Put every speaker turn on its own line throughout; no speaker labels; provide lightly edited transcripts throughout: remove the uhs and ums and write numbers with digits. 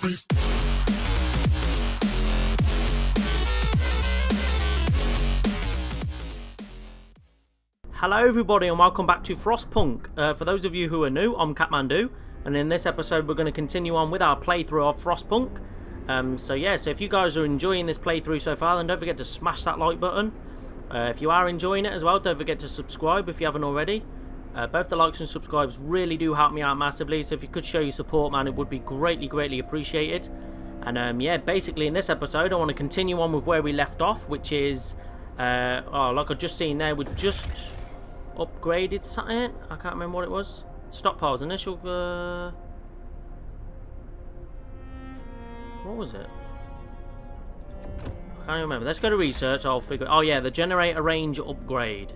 Hello everybody and welcome back to Frostpunk. For those of you who are new, I'm Catmandu, and in this episode we're going to continue on with our playthrough of Frostpunk. So if you guys are enjoying this playthrough so far, then don't forget to smash that like button. If you are enjoying it as well, don't forget to subscribe if you haven't already. Both the likes and subscribes really do help me out massively, so if you could show your support, man, it would be greatly appreciated. And basically in this episode I want to continue on with where we left off, which is like I've just seen there, we just upgraded something. I can't remember what it was. Stockpiles, initial what was it? I can't remember. Let's go to research. I'll figure. Oh yeah, the generator range upgrade.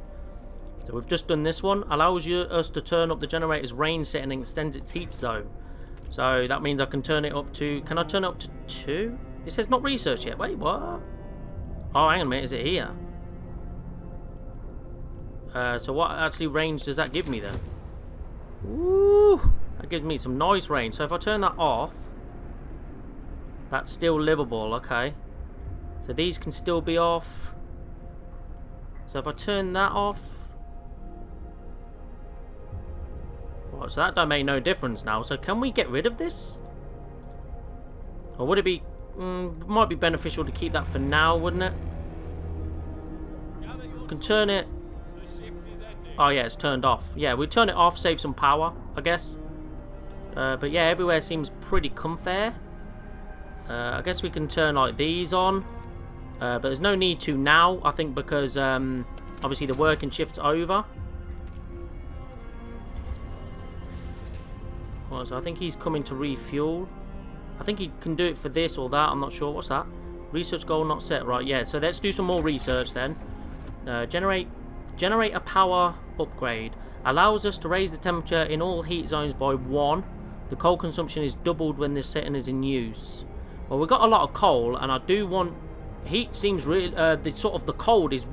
So we've just done this one. Allows us to turn up the generator's range setting and extends its heat zone. So that means I can turn it up to. Can I turn it up to 2? It says not researched yet. Wait, what? Oh, hang on a minute. Is it here? So what actually range does that give me then? Ooh, that gives me some nice range. So if I turn that off, that's still livable. Okay. So these can still be off. So if I turn that off, well, so that don't make no difference now. So can we get rid of this? Or would it be? Might be beneficial to keep that for now, wouldn't it? You can turn it. Oh yeah, it's turned off. Yeah, we turn it off, save some power, I guess. But yeah, everywhere seems pretty comfy. I guess we can turn like these on. But there's no need to now, I think, because obviously the working shift's over. Well, so I think he's coming to refuel. I think he can do it for this or that, I'm not sure. What's that? Research goal not set. Right, yeah, so let's do some more research then. Generator power upgrade. Allows us to raise the temperature in all heat zones by 1. The coal consumption is doubled when this setting is in use. Well, we've got a lot of coal, and I do want... Heat seems really... the cold is...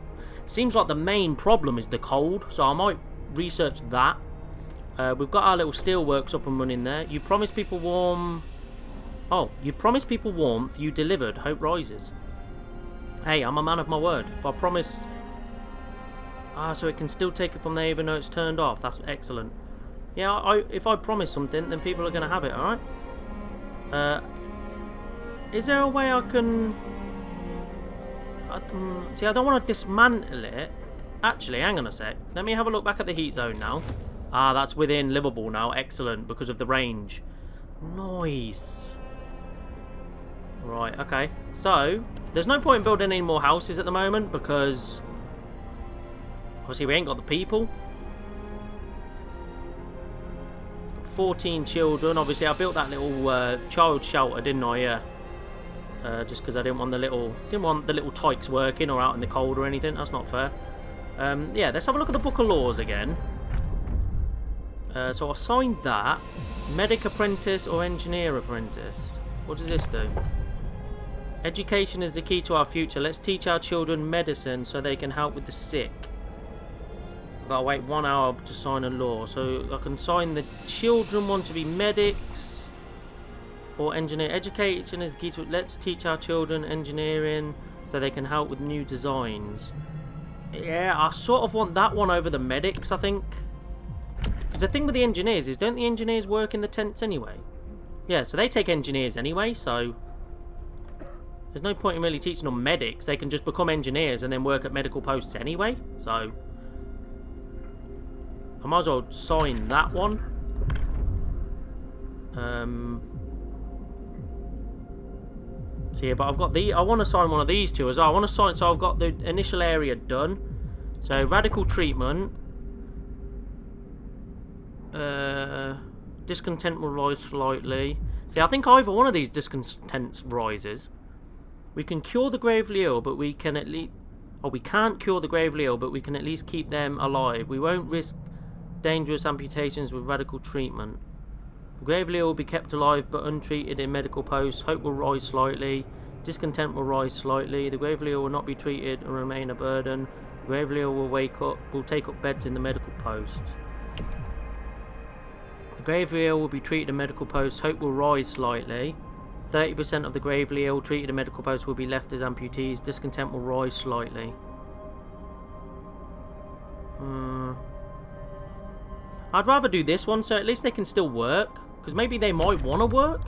Seems like the main problem is the cold, so I might research that. We've got our little steelworks up and running there. You promised people warm... Oh, you promised people warmth, you delivered. Hope rises. Hey, I'm a man of my word. If I promise... Ah, so it can still take it from there even though it's turned off. That's excellent. Yeah, if I promise something, then people are going to have it, alright? Is there a way I can... see, I don't want to dismantle it. Actually, hang on a sec. Let me have a look back at the heat zone now. Ah, that's within livable now. Excellent, because of the range. Nice. Right, okay. So, there's no point in building any more houses at the moment because... Obviously, we ain't got the people. 14 children. Obviously, I built that little child shelter, didn't I? Yeah. Just because I didn't want the little tykes working or out in the cold or anything. That's not fair. Yeah, let's have a look at the Book of Laws again. So I signed that. Medic apprentice or engineer apprentice. What does this do? Education is the key to our future. Let's teach our children medicine so they can help with the sick. I've got to wait 1 hour to sign a law. So I can sign the children want to be medics or engineer. Education is the key to it. Let's teach our children engineering so they can help with new designs. Yeah, I sort of want that one over the medics, I think. Because the thing with the engineers is, don't the engineers work in the tents anyway? Yeah, so they take engineers anyway, so... There's no point in really teaching them medics. They can just become engineers and then work at medical posts anyway, so... I might as well sign that one. So yeah, but I've got the... I want to sign one of these two as well. I want to sign... So I've got the initial area done. So, radical treatment. Discontent will rise slightly. See, I think either one of these discontent rises. We can cure the gravely ill, but we can at least... Oh, we can't cure the gravely ill, but we can at least keep them alive. We won't risk dangerous amputations with radical treatment. The gravely ill will be kept alive but untreated in medical posts. Hope will rise slightly. Discontent will rise slightly. The gravely ill will not be treated and remain a burden. The gravely ill will take up beds in the medical post. The gravely ill will be treated in medical posts. Hope will rise slightly. 30% of the gravely ill treated in medical posts will be left as amputees. Discontent will rise slightly. I'd rather do this one, so at least they can still work. Because maybe they might want to work.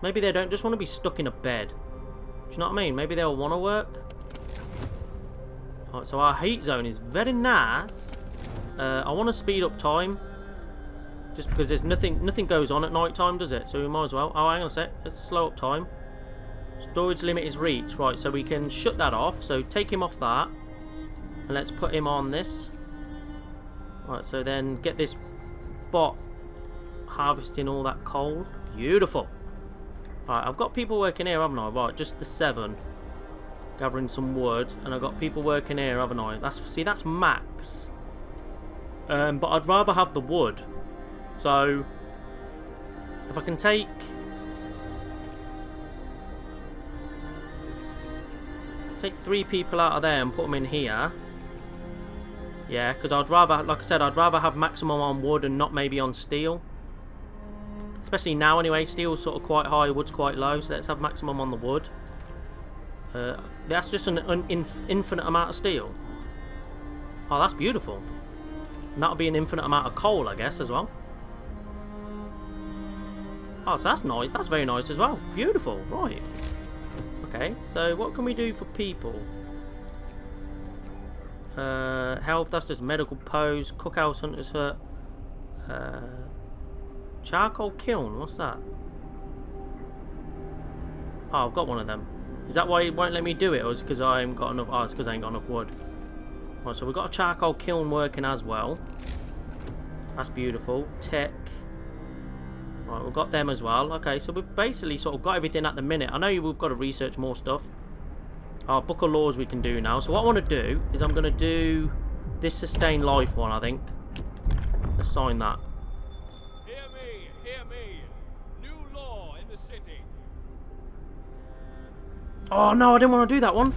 Maybe they don't just want to be stuck in a bed. Do you know what I mean? Maybe they'll want to work. Alright, so our heat zone is very nice. I want to speed up time. Just because there's nothing goes on at night time, does it? So we might as well. Oh, hang on a sec. Let's slow up time. Storage limit is reached. Right, so we can shut that off. So take him off that. And let's put him on this. Right, so then get this bot harvesting all that coal. Beautiful. Alright, I've got people working here, haven't I? Right, just the 7. Gathering some wood. And I've got people working here, haven't I? See, that's max. But I'd rather have the wood. So, if I can take... Take 3 people out of there and put them in here. Yeah, because I'd rather, like I said, I'd rather have maximum on wood and not maybe on steel. Especially now anyway, steel's sort of quite high, wood's quite low, so let's have maximum on the wood. That's just an infinite amount of steel. Oh, that's beautiful. And that'll be an infinite amount of coal, I guess, as well. Oh, so that's nice. That's very nice as well. Beautiful. Right. Okay, so what can we do for people? Health, that's just medical post. Cookhouse, hunter's hut. Charcoal kiln, what's that? Oh, I've got one of them. Is that why it won't let me do it, or is it because I ain't got enough? Oh, it's because I ain't got enough wood. Right, so we've got a charcoal kiln working as well. That's beautiful. Tech. Right, we've got them as well. Okay, so we've basically sort of got everything at the minute. I know we've got to research more stuff. Our book of laws we can do now. So what I want to do is I'm going to do this sustain life one, I think. Let's sign that.
Hear me. New law in the city.
Oh no, I didn't want to do that one.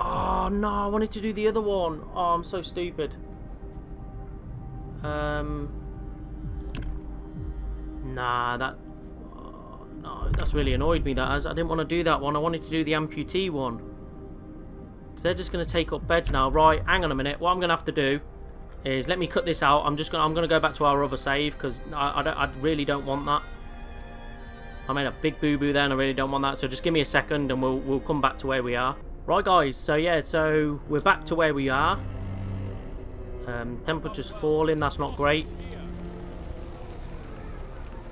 Oh no, I wanted to do the other one. Oh, I'm so stupid. Nah, that... Oh, no, that's really annoyed me, that has. I didn't want to do that one. I wanted to do the amputee one. Because they're just going to take up beds now. Right, hang on a minute. What I'm going to have to do is let me cut this out. I'm going to go back to our other save because I really don't want that. I made a big boo-boo there and I really don't want that. So just give me a second and we'll come back to where we are. Right, guys. So, yeah. So, we're back to where we are. Temperature's falling. That's not great.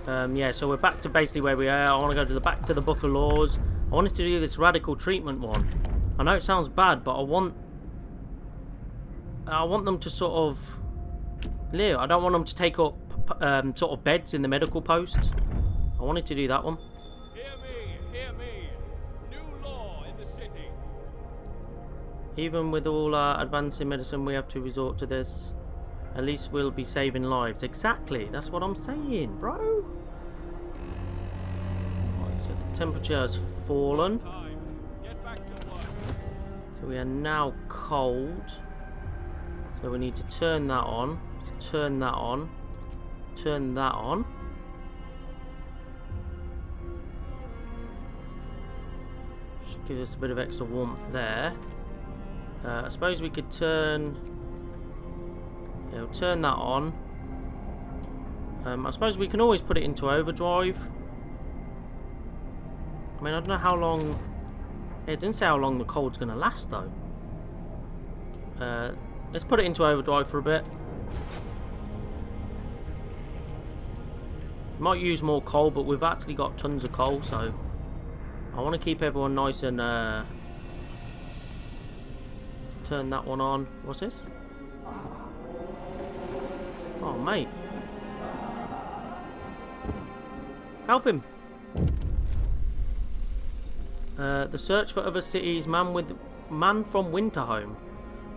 Yeah, so we're back to basically where we are. I want to go to back to the Book of Laws. I wanted to do this radical treatment one. I know it sounds bad, but I want them to sort of live. I don't want them to take up sort of beds in the medical post. I wanted to do that one.
Hear me. New law in the city.
Even with all our advancing medicine, we have to resort to this. At least we'll be saving lives. Exactly. That's what I'm saying, bro. Right, so the temperature has fallen.
Get back to work.
So we are now cold. So we need to turn that on. Turn that on. Turn that on. Should give us a bit of extra warmth there. I suppose we could turn... Yeah, we'll turn that on. I suppose we can always put it into overdrive. I mean, I don't know how long... It didn't say how long the cold's going to last, though. Let's put it into overdrive for a bit. Might use more coal, but we've actually got tons of coal, so... I want to keep everyone nice and... Turn that one on. What's this? Oh, mate. Help him. The search for other cities. Man from Winterhome.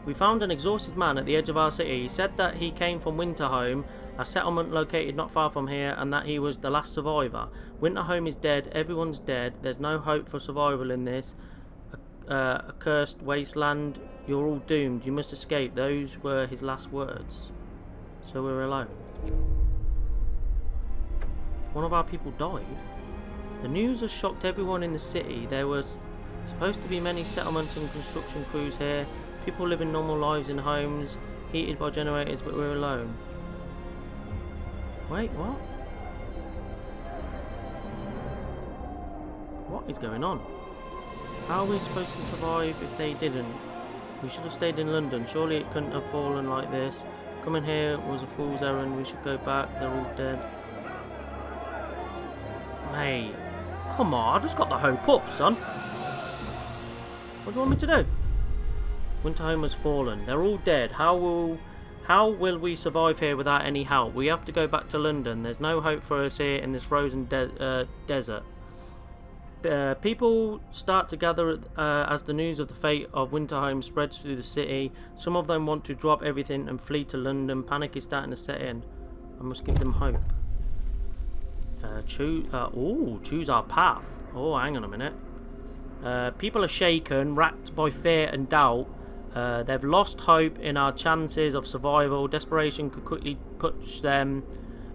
We found an exhausted man at the edge of our city. He said that he came from Winterhome, a settlement located not far from here, and that he was the last survivor. Winterhome is dead. Everyone's dead. There's no hope for survival in this accursed wasteland. You're all doomed. You must escape. Those were his last words. So we're alone. One of our people died. The news has shocked everyone in the city. There was supposed to be many settlements and construction crews here. People living normal lives in homes, heated by generators, but we're alone. Wait, what? What is going on? How are we supposed to survive if they didn't? We should have stayed in London. Surely it couldn't have fallen like this. Coming here was a fool's errand. We should go back. They're all dead. Mate, come on. I just got the hope up, son. What do you want me to do? Winterhome has fallen. They're all dead. How will we survive here without any help? We have to go back to London. There's no hope for us here in this frozen desert. People start to gather as the news of the fate of Winterhome spreads through the city. Some of them want to drop everything and flee to London. Panic is starting to set in. I must give them hope. Choose our path. Oh, hang on a minute. People are shaken, racked by fear and doubt. They've lost hope in our chances of survival. Desperation could quickly push them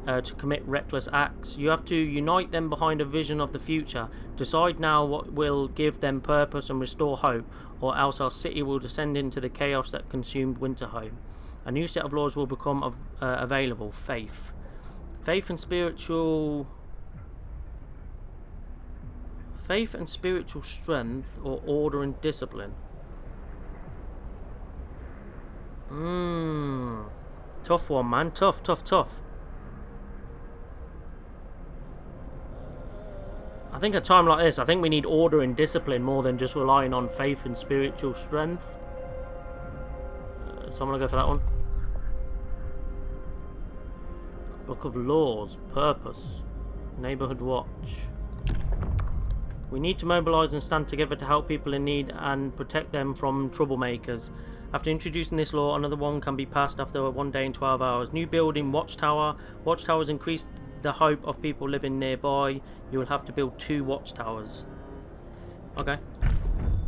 to commit reckless acts. You have to unite them behind a vision of the future. Decide now what will give them purpose and restore hope, or else our city will descend into the chaos that consumed Winterhome. A new set of laws will become available. Faith. Faith and spiritual strength, or order and discipline. Tough one, man. Tough. I think at a time like this, I think we need order and discipline more than just relying on faith and spiritual strength. So I'm going to go for that one. Book of Laws. Purpose. Neighbourhood Watch. We need to mobilise and stand together to help people in need and protect them from troublemakers. After introducing this law, another one can be passed after 1 day and 12 hours. New building, Watchtower. Watchtowers increase the hope of people living nearby. You will have to build 2 watchtowers. Okay,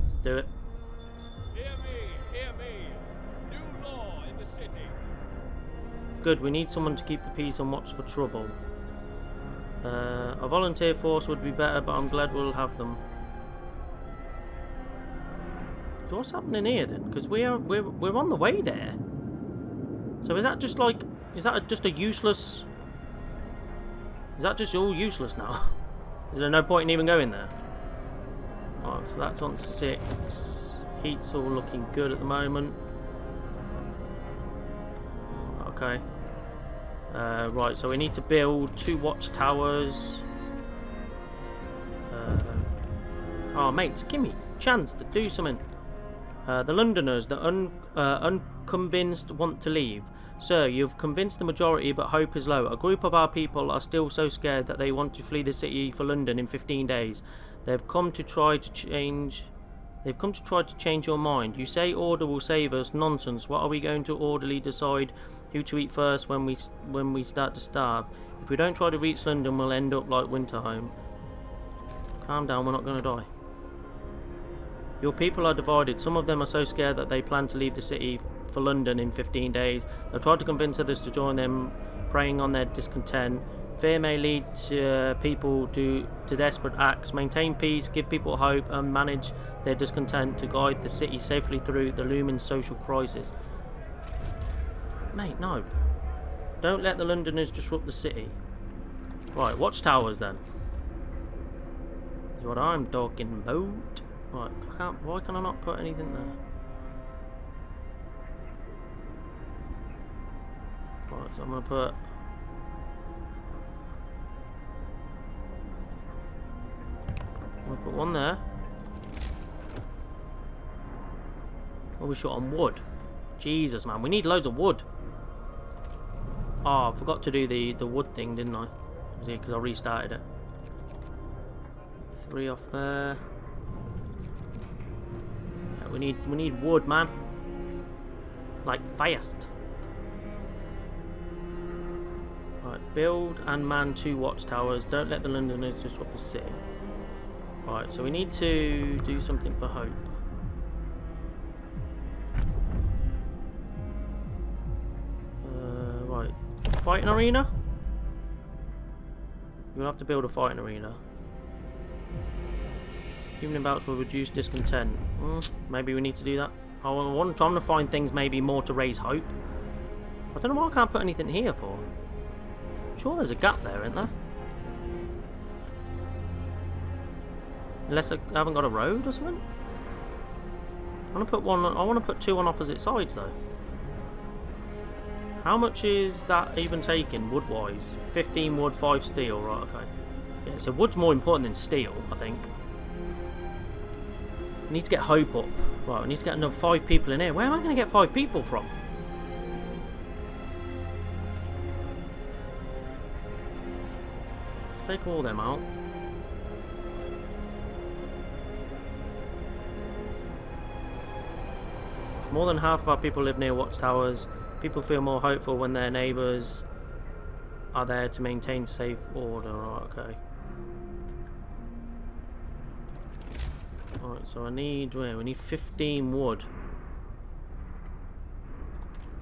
let's do it.
Hear me. New law in the city.
Good, we need someone to keep the peace and watch for trouble. A volunteer force would be better, but I'm glad we'll have them. So what's happening here then? Because we're on the way there. So is that just like, just a useless? Is that just all useless now? Is there no point in even going there? Alright, so that's on 6. Heat's all looking good at the moment. Okay. Right, so we need to build 2 watchtowers. Oh, mates, give me a chance to do something. The Londoners, the unconvinced, want to leave. Sir, you've convinced the majority, but hope is low. A group of our people are still so scared that they want to flee the city for London in 15 days. They've come to try to change your mind. You say order will save us. Nonsense. What are we going to orderly decide who to eat first when we start to starve? If we don't try to reach London, we'll end up like Winterhome. Calm down, we're not going to die. Your people are divided. Some of them are so scared that they plan to leave the city for London in 15 days. They'll try to convince others to join them, preying on their discontent. Fear may lead people to desperate acts. Maintain peace, give people hope, and manage their discontent to guide the city safely through the looming social crisis. Mate, no. Don't let the Londoners disrupt the city. Right, watchtowers then. Is what I'm talking about. Right, why can I not put anything there? Right, so I'm going to put... I'm going to put one there. What are we short on wood? Jesus, man, we need loads of wood. Oh, I forgot to do the wood thing, didn't I? Because I restarted it. 3 off there. Yeah, we need wood, man. Like fast. Right, build and man 2 watchtowers. Don't let the Londoners disrupt the city. Right, so we need to do something for hope. Right, fighting arena. You'll have to build a fighting arena. Evening bouts will reduce discontent. Maybe we need to do that. I'm trying to find things maybe more to raise hope. I don't know why I can't put anything here for. Sure there's a gap there, isn't there? Unless I haven't got a road or something? I want to put two on opposite sides though. How much is that even taking wood-wise? 15 wood, 5 steel, right, okay. Yeah, so wood's more important than steel, I think. We need to get hope up. Right, we need to get another 5 people in here. Where am I going to get 5 people from? Let's take all them out. More than half of our people live near watchtowers. People feel more hopeful when their neighbours are there to maintain safe order. Right, okay. Alright, so I need... we need 15 wood.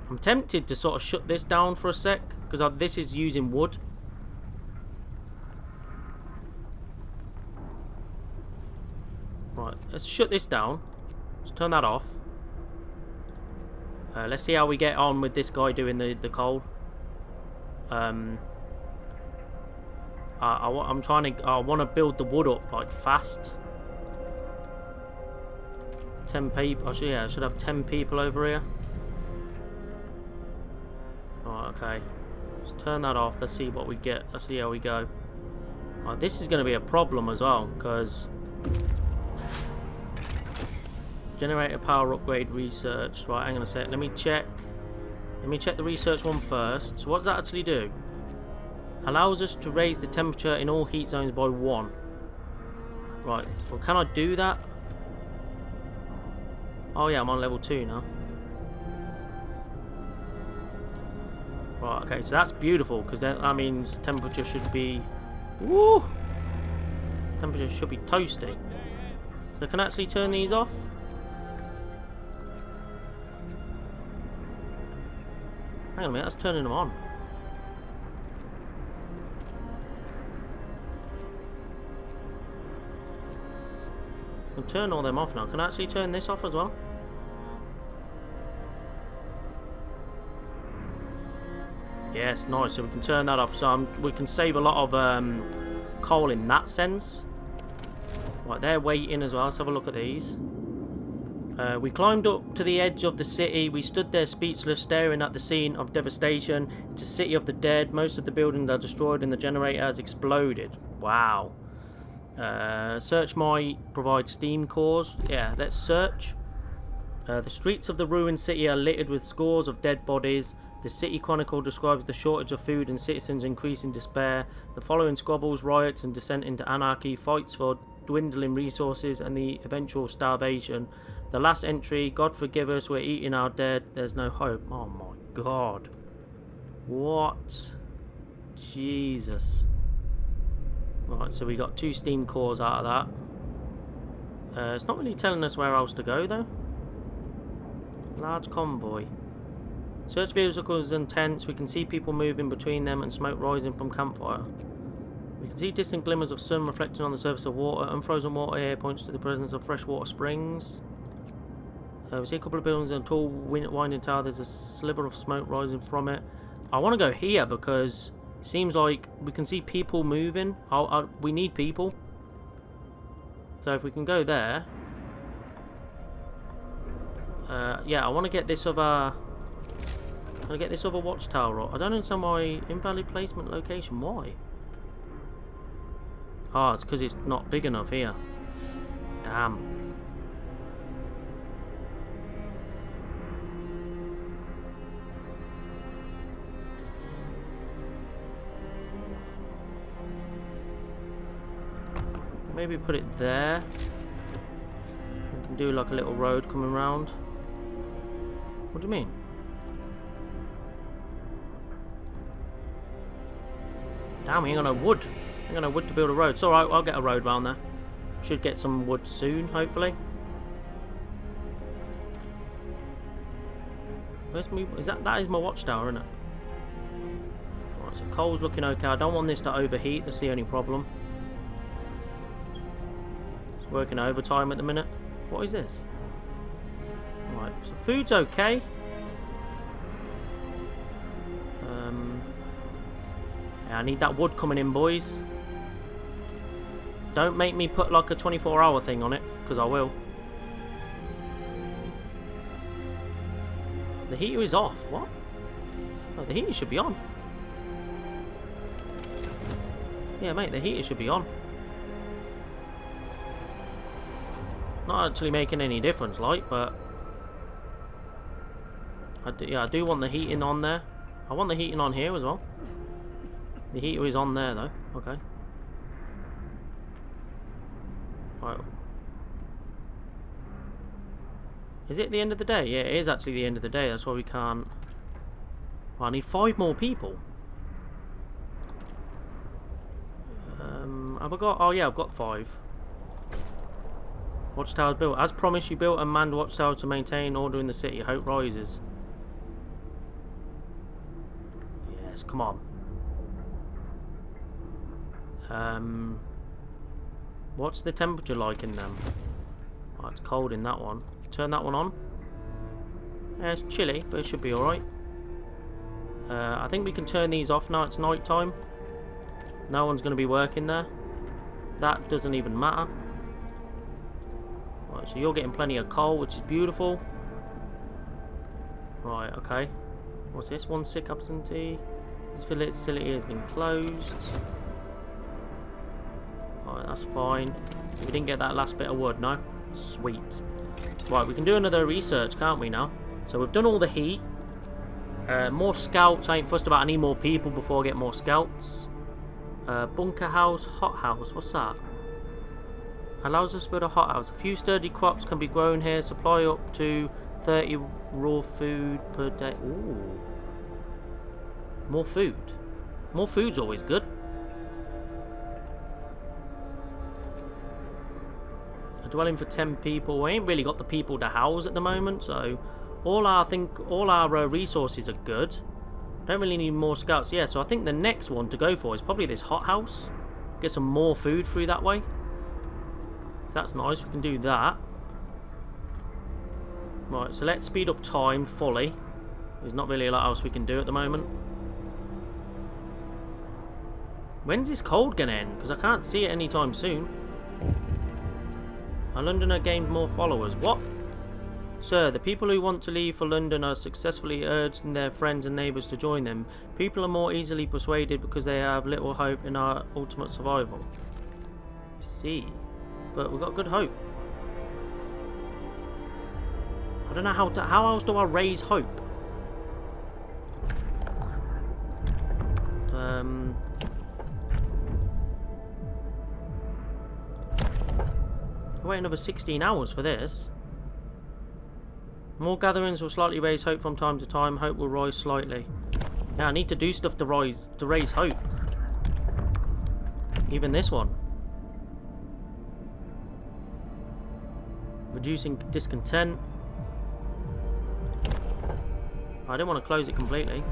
I'm tempted to sort of shut this down for a sec, because this is using wood. Right, let's shut this down. Let's turn that off. Let's see how we get on with this guy doing the coal. I want to build the wood up like fast. 10 people. Actually, yeah, I should have 10 people over here. Alright, okay. Let's turn that off. Let's see what we get. Let's see how we go. Right, this is going to be a problem as well, because generator power upgrade research. Right, hang on a sec. Let me check the research one first. So what does that actually do? Allows us to raise the temperature in all heat zones by 1. Right, well, can I do that? Oh yeah, I'm on level 2 now. Right, okay, so that's beautiful, because that means temperature should be... Woo! Temperature should be toasty. So I can actually turn these off? Hang on a minute, that's turning them on. I'll turn all them off now. Can I actually turn this off as well? Yes, nice. So we can turn that off. So we can save a lot of coal in that sense. Right, they're waiting as well. Let's have a look at these. We climbed up to the edge of the city. We stood there speechless, staring at the scene of devastation. It's a city of the dead. Most of the buildings are destroyed and the generator has exploded. Wow. Search might provide steam cores. Yeah, let's search. The streets of the ruined city are littered with scores of dead bodies. The City Chronicle describes the shortage of food and citizens increasing despair. The following squabbles, riots and descent into anarchy, fights for dwindling resources and the eventual starvation. The last entry, God forgive us, we're eating our dead, there's no hope. Oh my god. What? Jesus. Right, so we got 2 steam cores out of that. It's not really telling us where else to go though. Large convoy. Search vehicles and tents. We can see people moving between them and smoke rising from campfire. We can see distant glimmers of sun reflecting on the surface of water. Unfrozen water here points to the presence of freshwater springs. We see a couple of buildings and a tall winding tower. There's a sliver of smoke rising from it. I want to go here because it seems like we can see people moving. We need people. So if we can go there. Yeah, I want to get this other... I'm going to get this other watchtower up. I don't understand why. Invalid placement location. Why? Oh, it's because it's not big enough here. Damn. Maybe put it there. We can do like a little road coming round. What do you mean? Damn, we ain't got no wood. Ain't got no wood to build a road. It's alright, I'll get a road round there. Should get some wood soon, hopefully. Where's me? That is my watchtower, isn't it? Right, Right, so coal's looking okay. I don't want this to overheat. That's the only problem. It's working overtime at the minute. What is this? Right, so food's okay. Yeah, I need that wood coming in, boys. Don't make me put like a 24-hour thing on it, because I will. The heater is off. What? Oh, the heater should be on. Yeah, mate, the heater should be on. Not actually making any difference, like, but... I do want the heating on there. I want the heating on here as well. The heater is on there, though. Okay. Right. Is it the end of the day? Yeah, it is actually the end of the day. That's why we can't... Well, I need 5 more people. Have I got... Oh, yeah, I've got 5. Watchtower built. As promised, you built a manned watchtower to maintain order in the city. Hope rises. Yes, come on. What's the temperature like in them? Oh, it's cold in that one. Turn that one on. Yeah, it's chilly, but it should be alright. I think we can turn these off now. It's night time. No one's going to be working there. That doesn't even matter. Right, so you're getting plenty of coal, which is beautiful. Right, okay. What's this? 1 sick absentee. This facility has been closed. Right, that's fine. We didn't get that last bit of wood, no? Sweet. Right, we can do another research, can't we now? So we've done all the heat. More scouts. I ain't fussed about. I need more people before I get more scouts. Bunker house, hot house. What's that? Allows us to build a hot house. A few sturdy crops can be grown here. Supply up to 30 raw food per day. Ooh. More food. More food's always good. A dwelling for 10 people. We ain't really got the people to house at the moment, so all our resources are good. Don't really need more scouts. Yeah, so I think the next one to go for is probably this hothouse. Get some more food through that way. So that's nice. We can do that. Right, so let's speed up time fully. There's not really a lot else we can do at the moment. When's this cold gonna end? Because I can't see it anytime soon. A Londoner gained more followers. What? Sir, the people who want to leave for London are successfully urging their friends and neighbours to join them. People are more easily persuaded because they have little hope in our ultimate survival. I see. But we've got good hope. I don't know how else do I raise hope? I'll wait another 16 hours for this. More gatherings will slightly raise hope from time to time. Hope will rise slightly. Yeah, I need to do stuff to raise hope. Even this one. Reducing discontent. I didn't want to close it completely.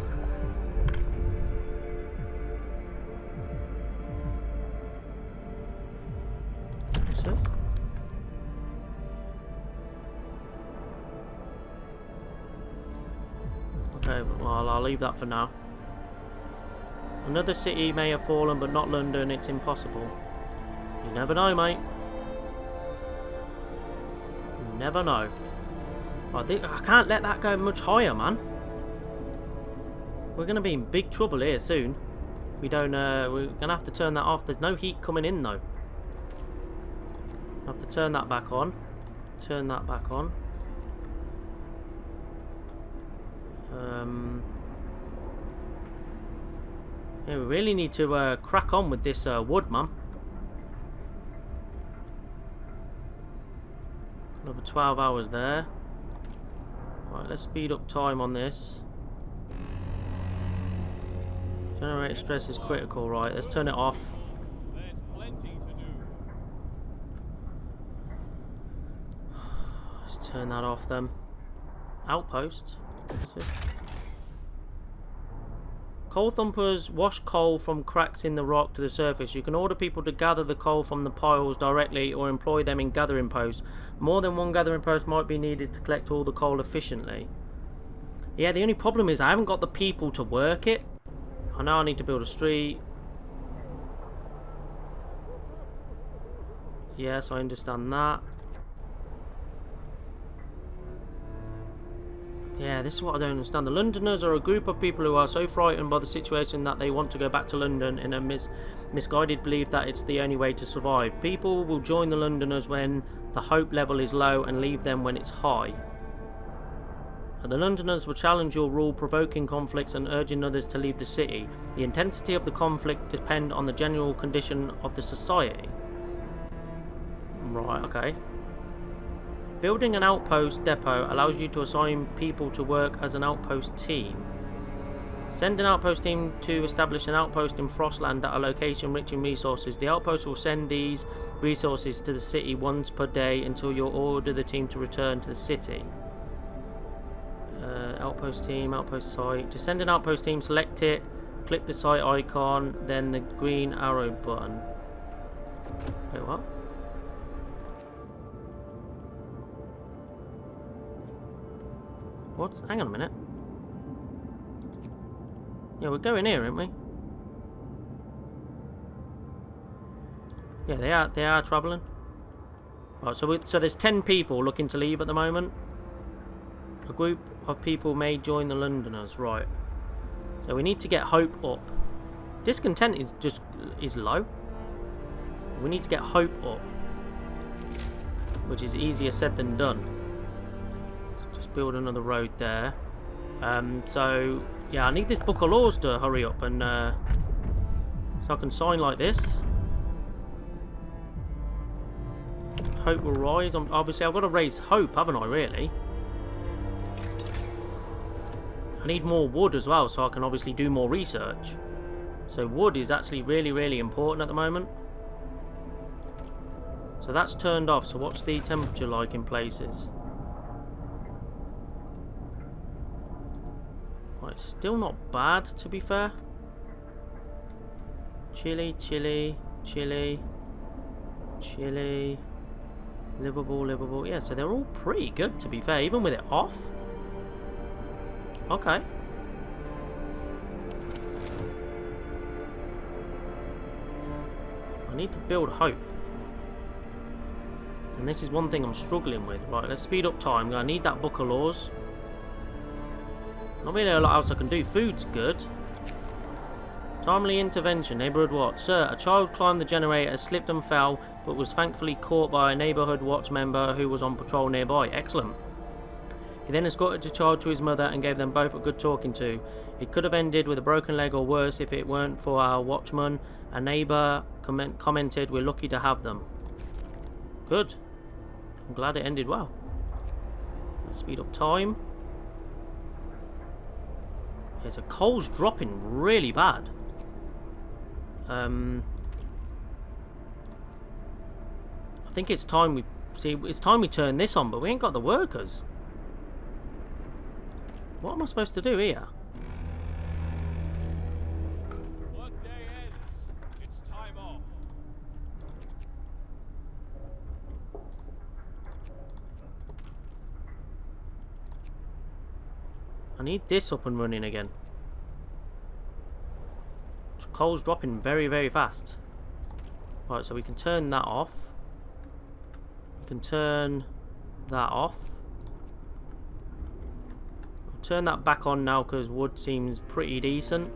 What's this? Okay, well, I'll leave that for now. Another city may have fallen, but not London. It's impossible. You never know, mate. You never know. I can't let that go much higher, man. We're going to be in big trouble here soon. If we don't, we're going to have to turn that off. There's no heat coming in, though. Have to turn that back on. Turn that back on. Yeah, we really need to crack on with this wood, man. Another 12 hours there. Right, let's speed up time on this. Generator stress is critical, right? Let's turn it off.
There's plenty to do.
Let's turn that off then. Outpost. What's this? Coal thumpers wash coal from cracks in the rock to the surface. You can order people to gather the coal from the piles directly or employ them in gathering posts. More than one gathering post might be needed to collect all the coal efficiently. Yeah, the only problem is I haven't got the people to work it. I know I need to build a street. Yes, I understand that. Yeah, this is what I don't understand. The Londoners are a group of people who are so frightened by the situation that they want to go back to London in a misguided belief that it's the only way to survive. People will join the Londoners when the hope level is low and leave them when it's high. The Londoners will challenge your rule, provoking conflicts and urging others to leave the city. The intensity of the conflict depends on the general condition of the society. Right, okay. Building an outpost depot allows you to assign people to work as an outpost team. Send an outpost team to establish an outpost in Frostland at a location rich in resources. The outpost will send these resources to the city once per day until you order the team to return to the city. Outpost team, outpost site. To send an outpost team, select it, click the site icon, then the green arrow button. Wait, what? What? Hang on a minute. Yeah, we're going here, aren't we? Yeah, they are travelling. Right, so there's 10 people looking to leave at the moment. A group of people may join the Londoners, right? So we need to get hope up. Discontent is low. We need to get hope up, which is easier said than done. Just build another road there. So yeah, I need this book of laws to hurry up and so I can sign like this. Hope will rise. Obviously, I've got to raise hope, haven't I? Really. I need more wood as well, so I can obviously do more research. So wood is actually really, really important at the moment. So that's turned off. So what's the temperature like in places? Well, it's still not bad, to be fair. Chilly, chilly, chilly, chilly. Livable, livable. Yeah, so they're all pretty good, to be fair, even with it off. Okay. I need to build hope. And this is one thing I'm struggling with. Right, let's speed up time. I need that book of laws. Not really a lot else I can do. Food's good. Timely intervention. Neighbourhood watch. Sir, a child climbed the generator, slipped and fell, but was thankfully caught by a neighbourhood watch member who was on patrol nearby. Excellent. He then escorted the child to his mother and gave them both a good talking to. It could have ended with a broken leg or worse if it weren't for our watchman. A neighbour commented, "We're lucky to have them." Good. I'm glad it ended well. Let's speed up time. Yeah, so coal's dropping really bad. I think it's time we turn this on, but we ain't got the workers. What am I supposed to do here?
Work day ends. It's time off.
I need this up and running again. Coal's dropping very, very fast. Right, so we can turn that off. We can turn that off. Turn that back on now because wood seems pretty decent.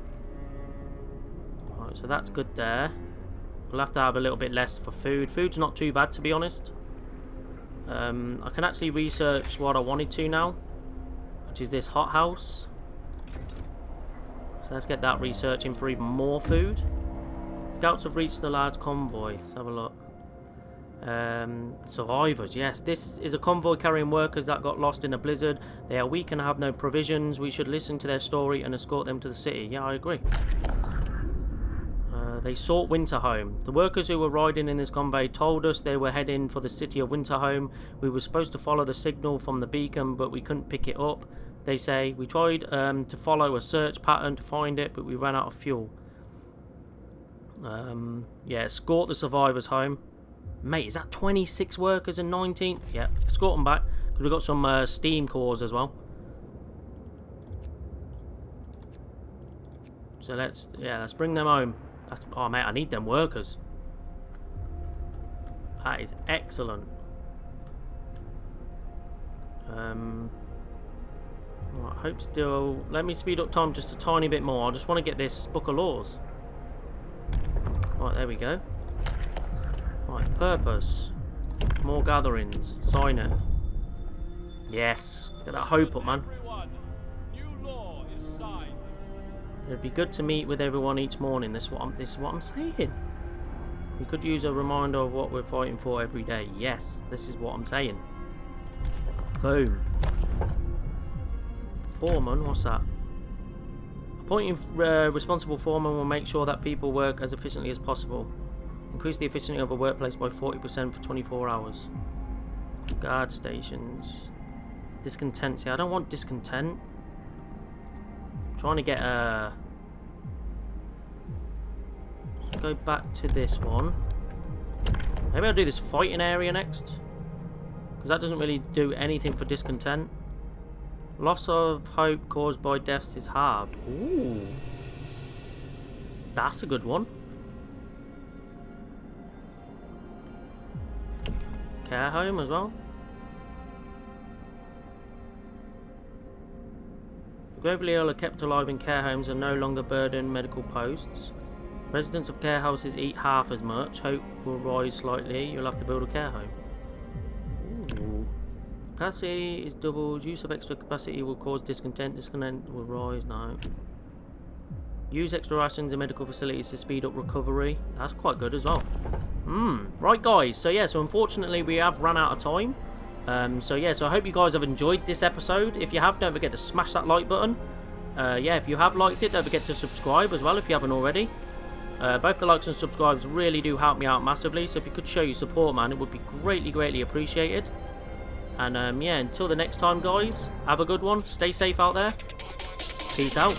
Right, so that's good there. We'll have to have a little bit less for food. Food's not too bad, to be honest. I can actually research what I wanted to now, which is this hothouse. So let's get that researching for even more food. Scouts have reached the large convoy. Let's have a look. Survivors, yes. This is a convoy carrying workers that got lost in a blizzard. They are weak and have no provisions. We should listen to their story and escort them to the city. Yeah, I agree. They sought Winterhome. The workers who were riding in this convoy told us they were heading for the city of Winterhome. We were supposed to follow the signal from the beacon, but we couldn't pick it up. They say, we tried to follow a search pattern to find it, but we ran out of fuel. Yeah, escort the survivors home. Mate, is that 26 workers and 19? Yeah, escort them back, because we've got some steam cores as well. So let's bring them home. Oh mate, I need them workers. That is excellent. Right, hope still. Let me speed up time just a tiny bit more. I just want to get this book of laws. Right, there we go. Right, purpose. More gatherings. Sign it. Yes. Get that hope up, man.
New law is signed.
It'd be good to meet with everyone each morning. This is what I'm saying. We could use a reminder of what we're fighting for every day. Yes, this is what I'm saying. Boom. Foreman, what's that? Appointing responsible foreman will make sure that people work as efficiently as possible. Increase the efficiency of a workplace by 40% for 24 hours. Guard stations. Discontent. See, I don't want discontent. I'm trying to get a... Let's go back to this one. Maybe I'll do this fighting area next. Because that doesn't really do anything for discontent. Loss of hope caused by deaths is halved. Ooh. That's a good one. Care home as well. The gravely ill are kept alive in care homes and no longer burden medical posts. Residents of care houses eat half as much. Hope will rise slightly. You'll have to build a care home. Ooh. Capacity is doubled. Use of extra capacity will cause discontent. Discontent will rise. No. Use extra rations in medical facilities to speed up recovery. That's quite good as well. Right, guys. So yeah. So unfortunately, we have run out of time. So I hope you guys have enjoyed this episode. If you have, don't forget to smash that like button. Yeah, if you have liked it, don't forget to subscribe as well if you haven't already. Both the likes and subscribes really do help me out massively. So if you could show your support, man, it would be greatly appreciated. And yeah, until the next time, guys, have a good one. Stay safe out there. Peace out.